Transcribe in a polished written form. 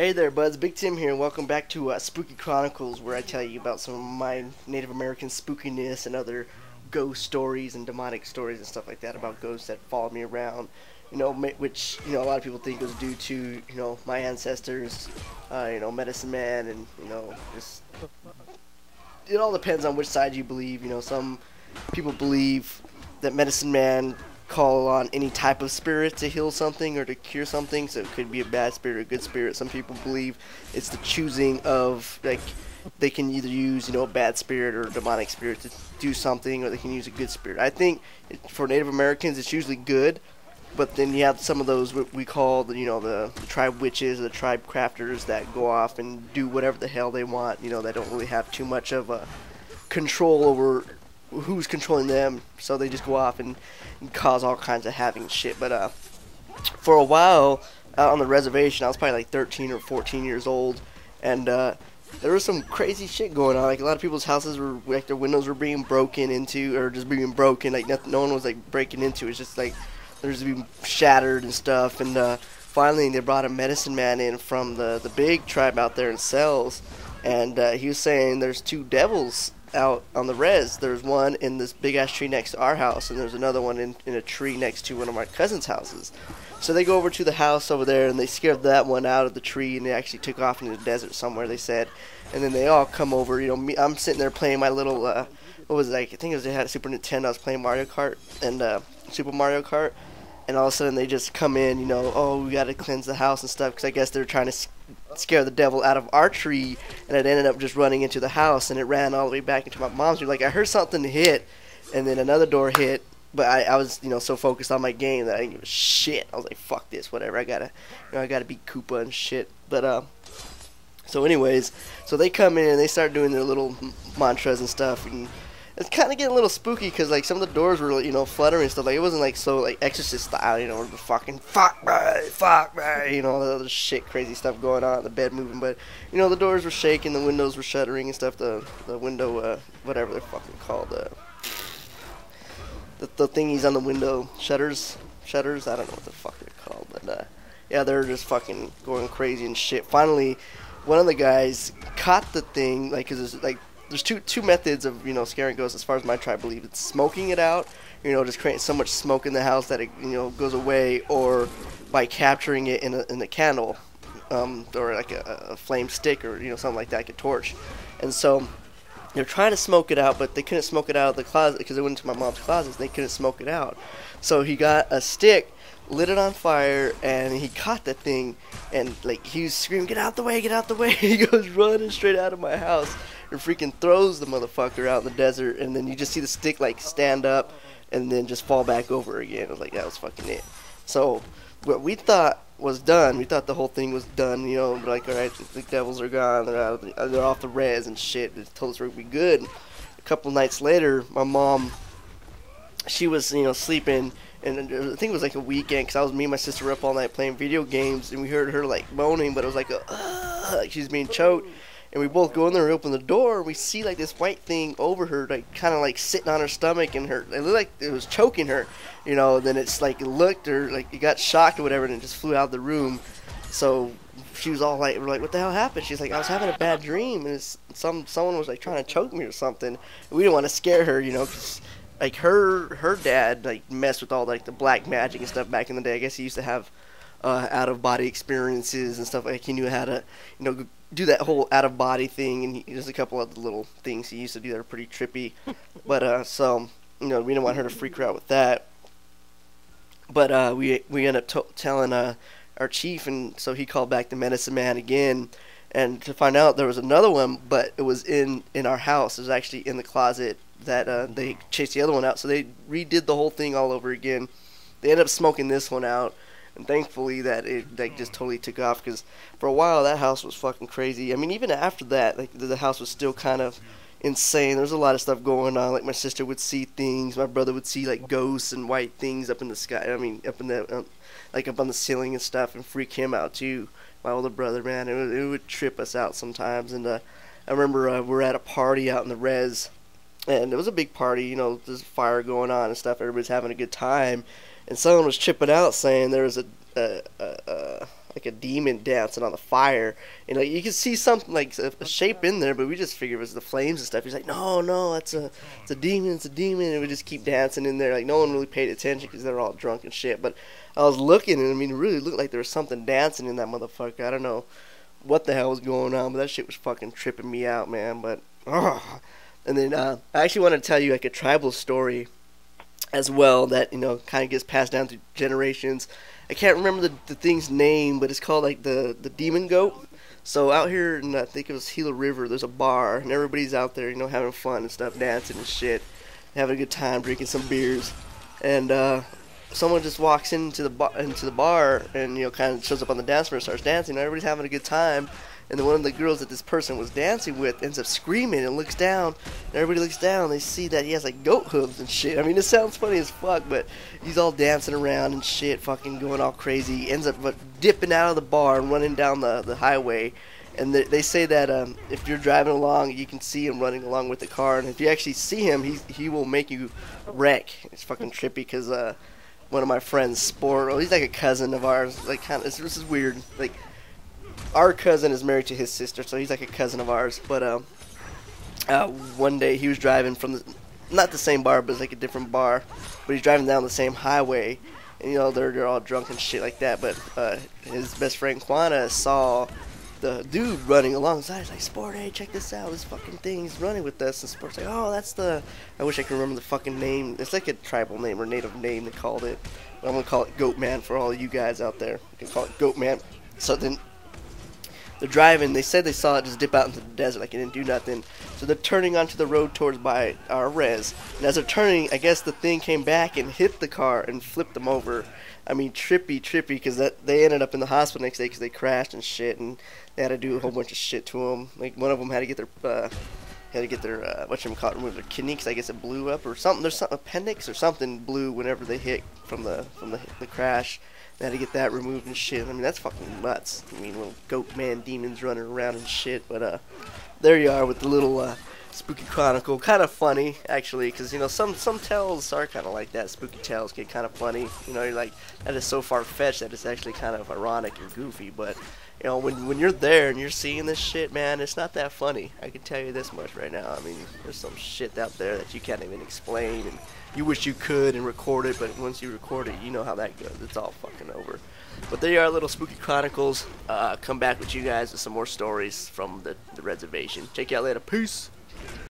Hey there, buds. Big Tim here, and welcome back to Spooky Chronicles, where I tell you about some of my Native American spookiness and other ghost stories and demonic stories and stuff like that about ghosts that follow me around. Which a lot of people think was due to my ancestors, medicine man, and just it all depends on which side you believe. Some people believe that medicine man call on any type of spirit to heal something or to cure something, so it could be a bad spirit or a good spirit. Some people believe it's the choosing of, like, they can either use a bad spirit or a demonic spirit to do something, or they can use a good spirit. I think for Native Americans it's usually good, but then you have some of those what we call the tribe witches or the tribe crafters that go off and do whatever the hell they want. They don't really have too much of a control over who's controlling them, so they just go off and cause all kinds of havoc and shit. But for a while out on the reservation, I was probably like 13 or 14 years old, and there was some crazy shit going on. Like, a lot of people's houses were, like, their windows were being broken into, or just being broken. Like, no one was, like, breaking into it. It's just like they're just being shattered and stuff. And finally they brought a medicine man in from the big tribe out there in Cells, and he was saying there's two devils out on the res. There's one in this big ass tree next to our house, and there's another one in a tree next to one of my cousin's houses. So they go over to the house over there, and they scared that one out of the tree, and they actually took off into the desert somewhere, they said. And then they all come over. I'm sitting there playing my little what was it, like, I think it was, they had a Super Nintendo. I was playing Mario Kart and Super Mario Kart, and all of a sudden they just come in, oh, we gotta cleanse the house and stuff, because I guess they're trying to scare the devil out of our tree, and it ended up just running into the house, and it ran all the way back into my mom's room. Like, I heard something hit, and then another door hit, but I was so focused on my game that I didn't give a shit. I was like, fuck this, whatever, I gotta beat Koopa and shit. But so anyways, so they come in and they start doing their little mantras and stuff, and it's kind of getting a little spooky, because, like, some of the doors were, fluttering and stuff. Like, it wasn't, like, so, like, Exorcist style, where the fucking fuck me, all the other shit, crazy stuff going on, the bed moving. But, the doors were shaking, the windows were shuttering and stuff, the window, whatever they're fucking called, the thingies on the window, shutters, I don't know what the fuck they're called, but, yeah, they're just fucking going crazy and shit. Finally, one of the guys caught the thing, like, because there's two methods of scaring ghosts, as far as my tribe believe. It's smoking it out, just creating so much smoke in the house that it goes away, or by capturing it in a candle, or like a flame stick, or something like that, like a torch. And so they're trying to smoke it out, but they couldn't smoke it out of the closet, because they went into my mom's closet, they couldn't smoke it out. So he got a stick, lit it on fire, and he caught that thing, and, like, he was screaming, get out the way, get out the way. He goes running straight out of my house and freaking throws the motherfucker out in the desert, and then you just see the stick, like, stand up and then just fall back over again. I was like, that was fucking it. So what we thought was done, we thought the whole thing was done, like, alright, the devils are gone, they're off the res and shit. They told us we'd be good. A couple nights later, my mom, she was sleeping, and I think it was like a weekend, because me and my sister were up all night playing video games, and we heard her, like, moaning, but it was like like she's being choked. And we both go in there and open the door, and we see, like, this white thing over her, like, kind of, like, sitting on her stomach, and it looked like it was choking her, then it's like, it looked, or like, it got shocked or whatever, and it just flew out of the room. So she was all like, we're like, what the hell happened? She's like, I was having a bad dream, and someone was, like, trying to choke me or something. And we didn't want to scare her, because, like, her dad, like, messed with all, like, the black magic and stuff back in the day. I guess he used to have out-of-body experiences and stuff. Like, he knew how to, do that whole out-of-body thing, and there's a couple of little things he used to do that are pretty trippy. But, so, we didn't want her to freak her out with that. But, we ended up telling our chief, and so he called back the medicine man again, and to find out there was another one, but it was in our house. It was actually in the closet that they chased the other one out, so they redid the whole thing all over again. They ended up smoking this one out, and thankfully that it, like, just totally took off, because for a while that house was fucking crazy. I mean, even after that, like, the house was still kind of insane. There was a lot of stuff going on. Like, my sister would see things, my brother would see, like, ghosts and white things up in the sky. I mean, up in the like, up on the ceiling and stuff, and freak him out too. My older brother, man, it would trip us out sometimes. And I remember we were at a party out in the res, and it was a big party. There's a fire going on and stuff. Everybody's having a good time. And someone was tripping out, saying there was a a demon dancing on the fire. And like you can see something like a shape in there, but we just figured it was the flames and stuff. He's like, no, it's a demon, it's a demon, and we just keep dancing in there. Like no one really paid attention because they're all drunk and shit. But I was looking, and I mean, it really looked like there was something dancing in that motherfucker. I don't know what the hell was going on, but that shit was fucking tripping me out, man. But and then I actually want to tell you like a tribal story as well that kind of gets passed down through generations. I can't remember the thing's name, but it's called like the demon goat. So out here in I think it was Gila River, there's a bar and everybody's out there, having fun and stuff, dancing and shit, having a good time, drinking some beers, and someone just walks into the bar and kind of shows up on the dance floor and starts dancing. And everybody's having a good time. And then one of the girls that this person was dancing with ends up screaming and looks down. And everybody looks down. And they see that he has like goat hooves and shit. I mean, it sounds funny as fuck, but he's all dancing around and shit, fucking going all crazy. He ends up dipping out of the bar and running down the highway. And they say that if you're driving along, you can see him running along with the car. And if you actually see him, he will make you wreck. It's fucking trippy because one of my friends, Sport, he's like a cousin of ours. Like this is weird. Like, our cousin is married to his sister, so he's like a cousin of ours. But one day he was driving from not the same bar, but it's like a different bar. But he's driving down the same highway, and they're all drunk and shit like that. But his best friend Quana saw the dude running alongside. He's like, Sport, hey, check this out, this fucking thing, he's running with us. And Sport's like, oh, that's I wish I could remember the fucking name. It's like a tribal name or native name they called it. But I'm gonna call it Goat Man for all you guys out there. You can call it Goat Man. So then they're driving. They said they saw it just dip out into the desert, like it didn't do nothing. So they're turning onto the road towards by our res. And as they're turning, I guess the thing came back and hit the car and flipped them over. I mean, trippy, because they ended up in the hospital next day because they crashed and shit, and they had to do a whole bunch of shit to them. Like one of them had to get their whatchamacallit removed, their kidney, because I guess it blew up or something. There's some appendix or something blew whenever they hit from the crash. They had to get that removed and shit. I mean, that's fucking nuts. I mean, little goat man demons running around and shit. But there you are with the little spooky chronicle. Kind of funny, actually, because some tales are kind of like that. Spooky tales get kind of funny. You're like, that is so far fetched that it's actually kind of ironic and goofy. But when you're there and you're seeing this shit, man, it's not that funny. I can tell you this much right now. I mean, there's some shit out there that you can't even explain, and you wish you could and record it, but once you record it, you know how that goes. It's all fucking over. But there you are, little spooky chronicles. Come back with you guys with some more stories from the reservation. Check you out later. Peace.